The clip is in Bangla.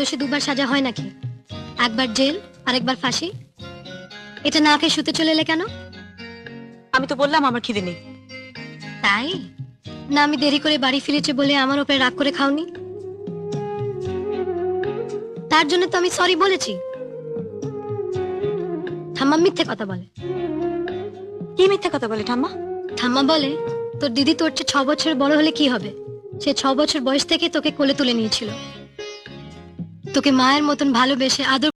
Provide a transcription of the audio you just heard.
দোষে দুবার সাজা হয় নাকি? একবার জেল, আরেকবার ফাঁসি। এটা না খেয়ে শুতে চলে এলে কেন? আমি তো বললাম আমার খিদে নেই। তাই না, আমি দেরি করে বাড়ি ফিরেছে বলে আমার উপরে রাগ করে খাওনি? তার জন্য তো আমি সরি বলেছি। ঠাম্মা মিথ্যে কথা বলে। কি মিথ্যে কথা বলে ঠাম্মা? ঠাম্মা বলে তোর দিদি তোর চেয়ে 6 বছর বড় হলে কি হবে, সে 6 বছর বয়স থেকে তোকে কোলে তুলে নিয়েছিল, তোকে মায়ের মতন ভালোবেসে আদর